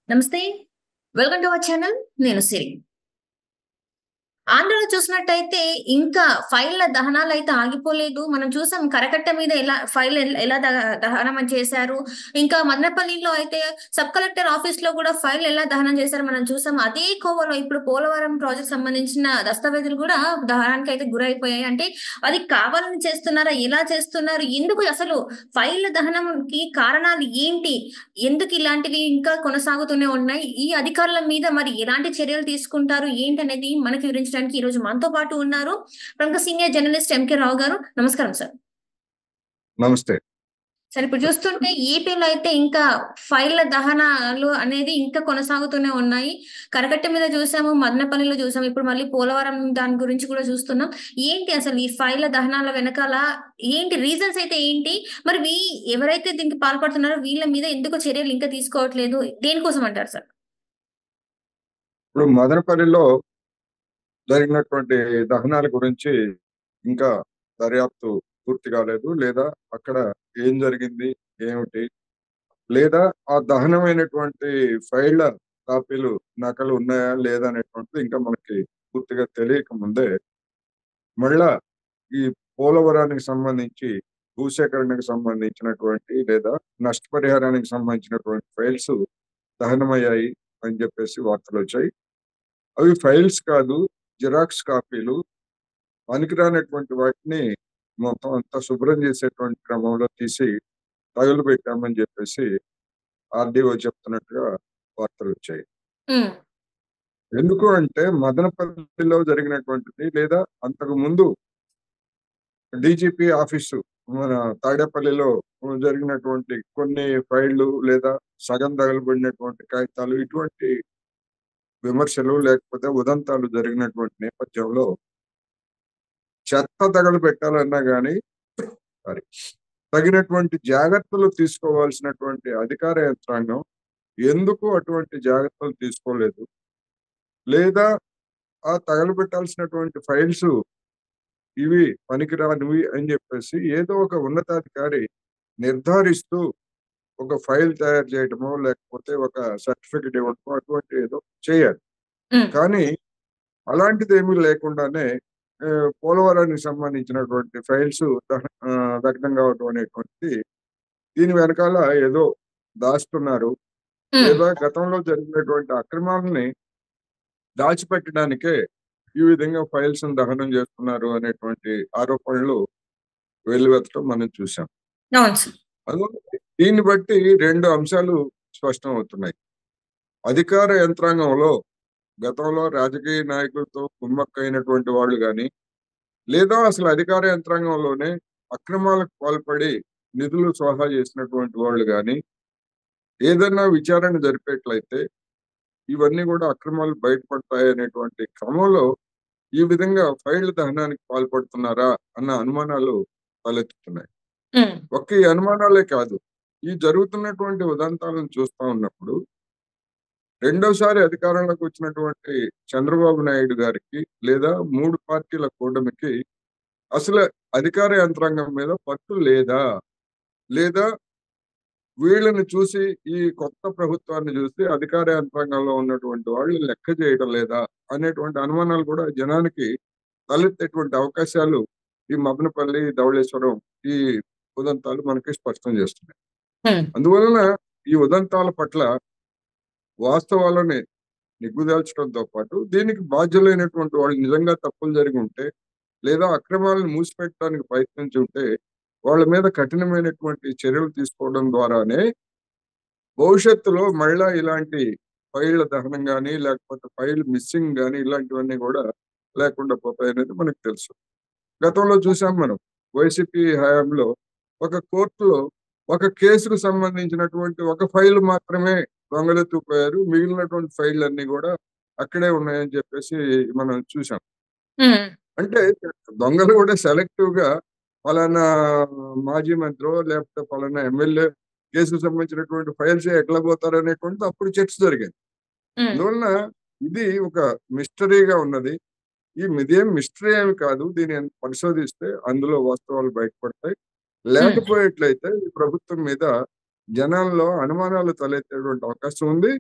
నమస్తే. Welcome to our channel. నేను సిరి. ఆంధ్రాలో చూసినట్టయితే ఇంకా ఫైళ్ళ దహనాలైతే ఆగిపోలేదు. మనం చూసాం కరకట్ట మీద ఎలా దహనం చేశారు. ఇంకా మదనపల్లిలో అయితే సబ్ కలెక్టర్ ఆఫీస్‌లో కూడా ఫైల్ ఎలా దహనం చేశారో మనం చూసాం. అదే కోవలో ఇప్పుడు పోలవరం ప్రాజెక్ట్ సంబంధించిన దస్తావేజులు కూడా దహనానికైతే గురైపోయాయి. అంటే అది కావాలని చేస్తున్నారా? ఎలా చేస్తున్నారు? ఎందుకు అసలు ఫైళ్ళ దహనంకి కారణాలు ఏంటి? ఎందుకు ఇలాంటివి ఇంకా కొనసాగుతూనే ఉన్నాయి? ఈ అధికారుల మీద మరి ఎలాంటి చర్యలు తీసుకుంటారు? ఏంటనేది మనకి వివరించడానికి ఈరోజు మనతో పాటు ఉన్నారు. ప్రముఖ సీనియర్ జర్నలిస్ట్ ఎంకే రావు గారు. నమస్కారం సార్. నమస్తే. సార్ ఇప్పుడు చూస్తుంటే ఏపీలో అయితే ఇంకా ఫైళ్ళ దహనాలు అనేది ఇంకా కొనసాగుతూనే ఉన్నాయి. కరకట్ట మీద చూసాము, మదనపల్లిలో చూసాము. ఇప్పుడు మళ్ళీ పోలవరం దాని గురించి కూడా చూస్తున్నాం. ఏంటి అసలు ఈ ఫైళ్ళ దహనాల వెనకాల ఏంటి రీజన్స్ అయితే ఏంటి? మరి ఎవరైతే దీనికి పాల్పడుతున్నారో వీళ్ళ మీద ఎందుకు చర్యలు ఇంకా తీసుకోవట్లేదు? దేనికోసం అంటారు సార్? ఇప్పుడు మదనపల్లిలో జరిగినటువంటి దహనాల గురించి ఇంకా దర్యాప్తు పూర్తి కాలేదు. లేదా అక్కడ ఏం జరిగింది? ఏమిటి? లేదా ఆ దహనమైనటువంటి ఫైళ్ళ కాపీలు నకలు ఉన్నాయా? లేదా? అనేటువంటిది ఇంకా మనకి పూర్తిగా తెలియక ముందే మళ్ళా ఈ పోలవరానికి సంబంధించి భూసేకరణకు సంబంధించినటువంటి లేదా నష్టపరిహారానికి సంబంధించినటువంటి ఫైల్స్ దహనమయ్యాయి అని చెప్పేసి వార్తలొచ్చాయి. అవి ఫైల్స్ కాదు, జిరాక్స్ కాపీలు. పనికిరానటువంటి వాటిని మొత్తం అంతా శుభ్రం చేసేటువంటి క్రమంలో తీసి తగులుబెట్టామని చెప్పేసి ఆర్డీఓ చెప్తున్నట్టుగా వార్తలొచ్చాయి. హ్మ్. ఎందుకు అంటే మదనపల్లిలో జరిగినటువంటిది లేదా అంతకు ముందు డీజీపీ ఆఫీసు మన తాడేపల్లిలో జరిగినటువంటి కొన్ని ఫైళ్లు లేదా సగం తగలబడినటువంటి కాగితాలు ఇటువంటి విమర్శలు లేకపోతే ఉదంతాలు జరిగినటువంటి నేపథ్యంలో చెత్త తగలబెట్టాలన్నా గానీ సారీ తగినటువంటి జాగ్రత్తలు తీసుకోవాల్సినటువంటి అధికార యంత్రాంగం ఎందుకు అటువంటి జాగ్రత్తలు తీసుకోలేదు? లేదా ఆ తగలబెట్టాల్సినటువంటి ఫైల్స్ ఇవి పనికిరానివి అని చెప్పేసి ఏదో ఒక ఉన్నతాధికారి నిర్ధారిస్తూ ఒక ఫైల్ తయారు చేయడమో లేకపోతే ఒక సర్టిఫికెట్ ఇవ్వడమో అటువంటి ఏదో చేయాలి. హ్మ్. కానీ అలాంటిదేమీ లేకుండానే పోలవరానికి సంబంధించినటువంటి ఫైల్స్ దగ్ధం కావడం అనేటువంటిది దీని వెనకాల ఏదో దాస్తున్నారు. హ్మ్. లేదా గతంలో జరిగినటువంటి అక్రమాలని దాచిపెట్టడానికే ఈ విధంగా ఫైల్స్ దహనం చేస్తున్నారు అనేటువంటి ఆరోపణలు వెల్లువెత్తడం మనం చూసాం. అవును సార్. అందువల్ల దీన్ని బట్టి 2 అంశాలు స్పష్టం అవుతున్నాయి. అధికార యంత్రాంగంలో గతంలో రాజకీయ నాయకులతో కుమ్మక్కైనటువంటి వాళ్ళు గాని, లేదా అసలు అధికార యంత్రాంగంలోనే అక్రమాలకు పాల్పడి నిధులు స్వాహా చేసినటువంటి వాళ్ళు గాని, ఏదన్నా విచారణ జరిపేట్లయితే ఇవన్నీ కూడా అక్రమాలు బయటపడతాయనేటువంటి క్రమంలో ఈ విధంగా ఫైళ్ల దహనానికి పాల్పడుతున్నారా అన్న అనుమానాలు తలెత్తుతున్నాయి. హ్మ్. ఒక్క ఈ అనుమానాలే కాదు. ఈ జరుగుతున్నటువంటి ఉదంతాలను చూస్తా ఉన్నప్పుడు రెండోసారి అధికారంలోకి వచ్చినటువంటి చంద్రబాబు నాయుడు గారికి లేదా 3 పార్టీల కూటమికి అసలు అధికార యంత్రాంగం మీద పట్టు లేదా? లేదా వీళ్ళని చూసి ఈ కొత్త ప్రభుత్వాన్ని చూసి అధికార యంత్రాంగంలో ఉన్నటువంటి వాళ్ళు లెక్క చేయడం లేదా? అనేటువంటి అనుమానాలు కూడా జనానికి తలెత్తేటువంటి అవకాశాలు ఈ మదనపల్లి, ధవళేశ్వరం ఈ ఉదంతాలు మనకి స్పష్టం చేస్తున్నాయి. హ్మ్. అందువలన ఈ ఉదంతాల పట్ల వాస్తవాలని నిగ్గుదేల్చడంతో పాటు దీనికి బాధ్యులైనటువంటి వాళ్ళు నిజంగా తప్పులు జరిగి ఉంటే లేదా అక్రమాలను మూసిపెట్టడానికి ప్రయత్నించి ఉంటే వాళ్ళ మీద కఠినమైనటువంటి చర్యలు తీసుకోవడం ద్వారానే భవిష్యత్తులో మళ్ళా ఇలాంటి ఫైళ్ల దహనం గానీ లేకపోతే ఫైల్ మిస్సింగ్ గానీ ఇలాంటివన్నీ కూడా లేకుండా పోతాయనేది మనకు తెలుసు. గతంలో చూసాం మనం. వైసీపీ హయాంలో ఒక కోర్టులో ఒక కేసుకు సంబంధించినటువంటి ఒక ఫైల్ మాత్రమే దొంగలెత్తుకుపోయారు. మిగిలినటువంటి ఫైళ్ళన్నీ కూడా అక్కడే ఉన్నాయని చెప్పేసి మనం చూసాం. హ్మ్. అంటే దొంగలు కూడా సెలెక్టివ్‌గా పలానా మాజీ మంత్రో లేకపోతే పలానా ఎమ్మెల్యే కేసుకు సంబంధించినటువంటి ఫైల్సే ఎట్లా పోతారనేటువంటిది అప్పుడు చర్చ జరిగింది. హ్మ్. అందువలన ఇది ఒక మిస్టరీగా ఉన్నది. ఇదేం మిస్టరీ ఏమి కాదు. దీన్ని పరిశోధిస్తే అందులో వాస్తవాలు బయటపడతాయి. హ్మ్. లేకపోయేట్లయితే ఈ ప్రభుత్వం మీద జనాల్లో అనుమానాలు తలెత్తేటువంటి అవకాశం ఉంది.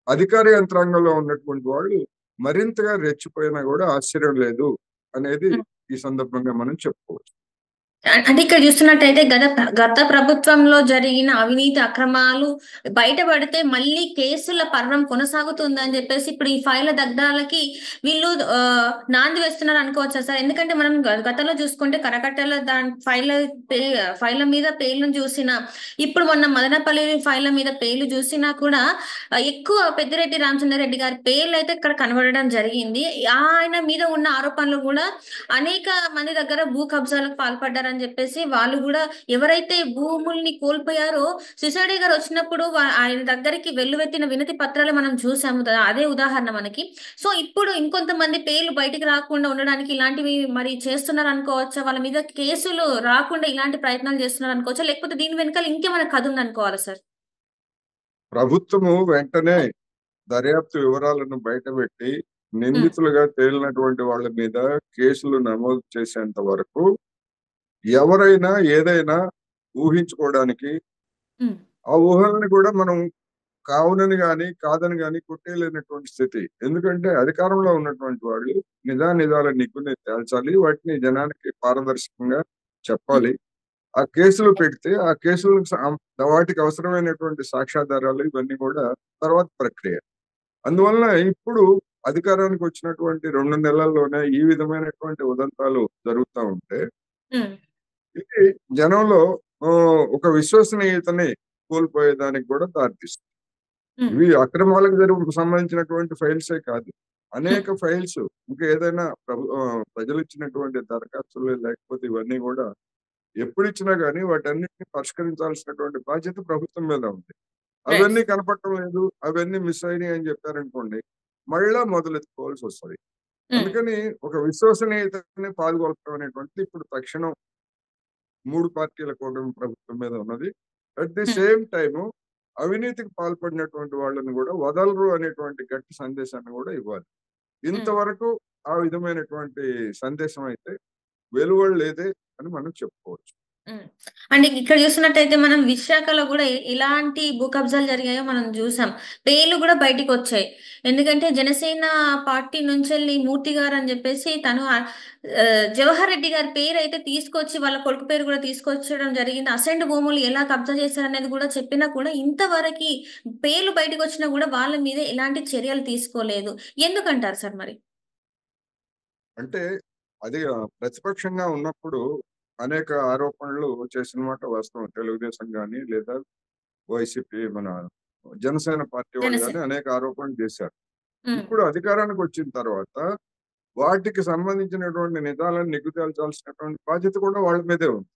అధికార యంత్రాంగంలో ఉన్నటువంటి వాళ్ళు మరింతగా రెచ్చిపోయినా కూడా ఆశ్చర్యం లేదు అనేది ఈ సందర్భంగా మనం చెప్పుకోవచ్చు. అంటే ఇక్కడ చూస్తున్నట్టయితే గత ప్రభుత్వంలో జరిగిన అవినీతి అక్రమాలు బయటపడితే మళ్ళీ కేసుల పర్వం కొనసాగుతుందని చెప్పేసి ఇప్పుడు ఈ ఫైళ్ళ దగ్ధాలకి వీళ్ళు నాంది వేస్తున్నారు అనుకోవచ్చా సార్? ఎందుకంటే మనం గతంలో చూసుకుంటే కరకట్టల ఫైళ్ళ మీద పేర్లను చూసినా, ఇప్పుడు మొన్న మదనపల్లి ఫైళ్ళ మీద పేర్లు చూసినా కూడా ఎక్కువ పెద్దిరెడ్డి రామచంద్రారెడ్డి గారి పేర్లు అయితే ఇక్కడ కనబడడం జరిగింది. ఆయన మీద ఉన్న ఆరోపణలు కూడా అనేక మంది దగ్గర భూ కబ్జాలకు పాల్పడ్డారని చెప్పేసి వాళ్ళు కూడా ఎవరైతే భూముల్ని కోల్పోయారో సిసోడి గారు వచ్చినప్పుడు ఆయన దగ్గరికి వెల్లువెత్తిన వినతి పత్రాలు మనం చూసాము. అదే ఉదాహరణ మనకి. సో ఇప్పుడు ఇంకొంతమంది పేర్లు బయటికి రాకుండా ఉండడానికి ఇలాంటివి మరి చేస్తున్నారు అనుకోవచ్చా? వాళ్ళ మీద కేసులు రాకుండా ఇలాంటి ప్రయత్నాలు చేస్తున్నారు అనుకోవచ్చా? లేకపోతే దీని వెనకాల ఇంకేమైనా కథ ఉంది అనుకోవాలా సార్? ప్రభుత్వము వెంటనే దర్యాప్తు వివరాలను బయటపెట్టి నిందితులుగా తేలినటువంటి వాళ్ళ మీద కేసులు నమోదు చేసేంత వరకు ఎవరైనా ఏదైనా ఊహించుకోవడానికి ఆ ఊహల్ని కూడా మనం కావునని గాని కాదని గాని కొట్టేయలేనటువంటి స్థితి. ఎందుకంటే అధికారంలో ఉన్నటువంటి వాళ్ళు నిజానిజాల నిగ్గుని తేల్చాలి, వాటిని జనానికి పారదర్శకంగా చెప్పాలి. ఆ కేసులు పెడితే ఆ కేసులకు వాటికి అవసరమైనటువంటి సాక్ష్యాధారాలు ఇవన్నీ కూడా తర్వాత ప్రక్రియ. అందువలన ఇప్పుడు అధికారానికి వచ్చినటువంటి 2 నెలల్లోనే ఈ విధమైనటువంటి ఉదంతాలు జరుగుతూ ఉంటే ఇది జనంలో ఒక విశ్వసనీయతని కోల్పోయేదానికి కూడా దారితీస్తుంది. ఇవి అక్రమాలకు సంబంధించినటువంటి ఫైల్సే కాదు, అనేక ఫైల్స్ ఇంకా ఏదైనా ప్రజలు ఇచ్చినటువంటి దరఖాస్తులు లేకపోతే ఇవన్నీ కూడా ఎప్పుడు ఇచ్చినా గానీ వాటన్నిటిని పరిష్కరించాల్సినటువంటి బాధ్యత ప్రభుత్వం మీద ఉంది. అవన్నీ కనపడటం లేదు, అవన్నీ మిస్ అయినాయి అని చెప్పారనుకోండి, మళ్ళా మొదలెత్తుకోవాల్సి వస్తుంది. అందుకని ఒక విశ్వసనీయతని పాల్గొనడం అనేటువంటిది ఇప్పుడు తక్షణం 3 పార్టీల కూటమి ప్రభుత్వం మీద ఉన్నది. అట్ ది సేమ్ టైము అవినీతికి పాల్పడినటువంటి వాళ్ళని కూడా వదలరు అనేటువంటి గట్టి సందేశాన్ని కూడా ఇవ్వాలి. ఇంతవరకు ఆ విధమైనటువంటి సందేశం అయితే వెలువడలేదే అని మనం చెప్పుకోవచ్చు. అంటే ఇక్కడ చూసినట్టయితే మనం విశాఖలో కూడా ఇలాంటి భూ కబ్జాలు జరిగాయో మనం చూసాం. పేర్లు కూడా బయటికి వచ్చాయి. ఎందుకంటే జనసేన పార్టీ నుంచి వెళ్ళి మూర్తి గారు అని చెప్పేసి తను జవహర్ రెడ్డి గారి పేరు అయితే తీసుకొచ్చి వాళ్ళ కొడుకు పేరు కూడా తీసుకొచ్చడం జరిగింది. అసైన్డ్ భూములు ఎలా కబ్జా చేశారనేది కూడా చెప్పినా కూడా ఇంతవరకు పేర్లు బయటకు వచ్చినా కూడా వాళ్ళ మీద ఎలాంటి చర్యలు తీసుకోలేదు. ఎందుకంటారు సార్ మరి? అంటే అది ప్రతిపక్షంగా ఉన్నప్పుడు అనేక ఆరోపణలు చేసిన మాట వాస్తవం. తెలుగుదేశం గాని లేదా వైసీపీ మన జనసేన పార్టీ వాళ్ళు గాని అనేక ఆరోపణలు చేశారు. ఇప్పుడు అధికారానికి వచ్చిన తర్వాత వాటికి సంబంధించినటువంటి నిజాలను నిగ్గు తేల్చాల్సినటువంటి బాధ్యత కూడా వాళ్ళ మీదే ఉంది.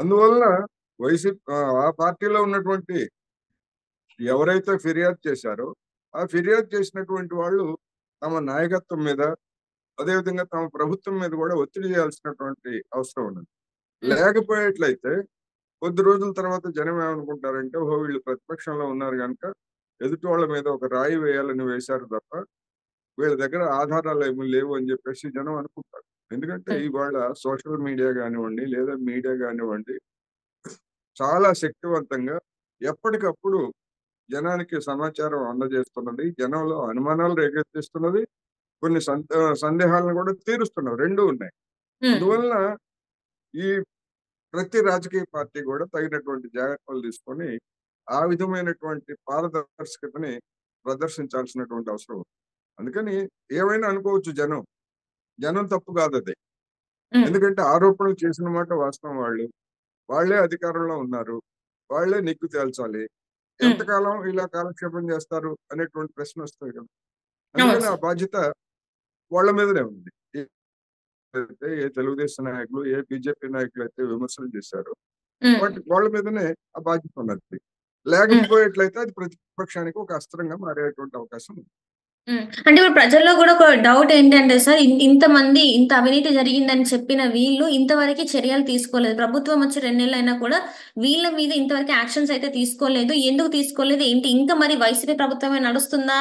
అందువల్ల వైసీపీ ఆ పార్టీలో ఉన్నటువంటి ఎవరైతే ఫిర్యాదు చేశారో ఆ ఫిర్యాదు చేసినటువంటి వాళ్ళు తమ నాయకత్వం మీద అదేవిధంగా తమ ప్రభుత్వం మీద కూడా ఒత్తిడి చేయాల్సినటువంటి అవసరం ఉన్నది. లేకపోయేట్లయితే కొద్ది రోజుల తర్వాత జనం ఏమనుకుంటారంటే, ఓహో వీళ్ళు ప్రతిపక్షంలో ఉన్నారు కనుక ఎదుటి వాళ్ళ మీద ఒక రాయి వేయాలని వేశారు తప్ప వీళ్ళ దగ్గర ఆధారాలు ఏమీ లేవు అని చెప్పేసి జనం అనుకుంటారు. ఎందుకంటే ఇవాళ సోషల్ మీడియా కానివ్వండి లేదా మీడియా కానివ్వండి చాలా శక్తివంతంగా ఎప్పటికప్పుడు జనానికి సమాచారం అందజేస్తున్నది, జనంలో అనుమానాలు రేకెత్తిస్తున్నది, కొన్ని సందేహాలను కూడా తీరుస్తున్నవి. 2 ఉన్నాయి. అందువలన ఈ ప్రతి రాజకీయ పార్టీ కూడా తగినటువంటి జాగ్రత్తలు తీసుకొని ఆ విధమైనటువంటి పారదర్శకతని ప్రదర్శించాల్సినటువంటి అవసరం ఉంది. అందుకని ఏమైనా అనుకోవచ్చు జనం తప్పు కాదు అది. ఎందుకంటే ఆరోపణలు చేసిన మాట వాస్తవం. వాళ్ళే అధికారంలో ఉన్నారు, వాళ్ళే నిగ్గు తేల్చాలి. ఎంతకాలం ఇలా కాలక్షేపం చేస్తారు అనేటువంటి ప్రశ్న వస్తుంది కదా. అందుకని ఆ బాధ్యత వాళ్ళ మీదనే ఉంది. ఏ తెలుగుదేశం నాయకులు ఏ బీజేపీ నాయకులు అయితే విమర్శలు చేశారు వాళ్ళ మీదనే ఆ బాధ్యత ఉన్నది. లేకపోయేట్లయితే అది ప్రతిపక్షానికి ఒక అస్త్రంగా మారేటువంటి అవకాశం ఉంది. అంటే ఇప్పుడు ప్రజల్లో కూడా ఒక డౌట్ ఏంటంటే సార్, ఇంతమంది ఇంత అవినీతి జరిగిందని చెప్పిన వీళ్ళు ఇంతవరకు చర్యలు తీసుకోలేదు. ప్రభుత్వం వచ్చి 2 నెలలు అయినా కూడా వీళ్ళ మీద ఇంతవరకు యాక్షన్స్ అయితే తీసుకోలేదు. ఎందుకు తీసుకోలేదు ఏంటి? ఇంకా మరి వైసీపీ ప్రభుత్వమే నడుస్తుందా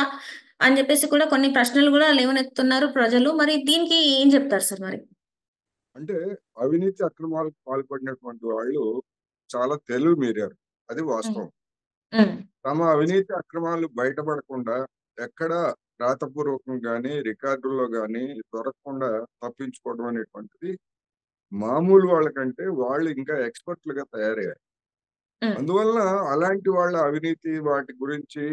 అని చెప్పేసి కూడా కొన్ని ప్రశ్నలు కూడా లేవనెత్తుతున్నారు ప్రజలు. మరి దీనికి ఏం చెప్తారు సార్ మరి? అంటే అవినీతి అక్రమాలకు పాల్పడినటువంటి వాళ్ళు చాలా తెలివి మీరారు, అది వాస్తవం. ఉమ్, తమ అవినీతి అక్రమాలు బయటపడకుండా ఎక్కడ రాతపూర్వకం గాని రికార్డుల్లో గాని దొరకకుండా తప్పించుకోవడం అనేటువంటిది మామూలు వాళ్ళకంటే వాళ్ళు ఇంకా ఎక్స్పర్ట్లుగా తయారయ్యారు. ఉమ్, అందువల్ల అలాంటి వాళ్ళ అవినీతి వాటి గురించి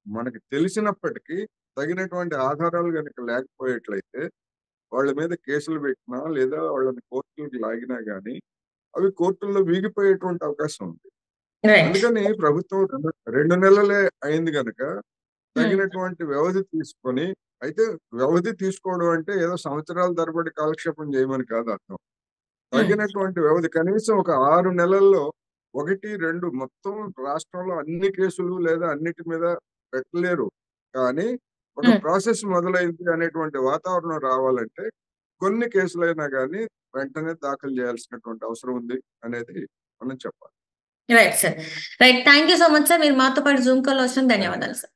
మనకి తెలిసినప్పటికీ తగినటువంటి ఆధారాలు కనుక లేకపోయేట్లయితే వాళ్ళ మీద కేసులు పెట్టినా లేదా వాళ్ళని కోర్టులకు లాగినా గానీ అవి కోర్టుల్లో వీగిపోయేటువంటి అవకాశం ఉంది. రైట్. అందుకని ప్రభుత్వం 2 నెలలే అయింది గనక ఉమ్, తగినటువంటి వ్యవధి తీసుకొని, అయితే వ్యవధి తీసుకోవడం అంటే ఏదో సంవత్సరాల తరబడి కాలక్షేపం చేయమని కాదు అర్థం. ఉమ్, తగినటువంటి వ్యవధి కనీసం ఒక 6 నెలల్లో 1, 2 మొత్తం రాష్ట్రంలో అన్ని కేసులు లేదా అన్నిటి మీద పెట్టలేరు. కానీ ఒక ఉమ్. ప్రాసెస్ మొదలైంది అనేటువంటి వాతావరణం రావాలంటే కొన్ని కేసులైనా గానీ వెంటనే దాఖలు చేయాల్సినటువంటి అవసరం ఉంది అనేది మనం చెప్పాలి. Right sir. Right. Thank you so much sir. మీరు మాతో పాటు జూమ్ కాల్ వచ్చినందుకు థాంక్ యూ. ధన్యవాదాలు సార్.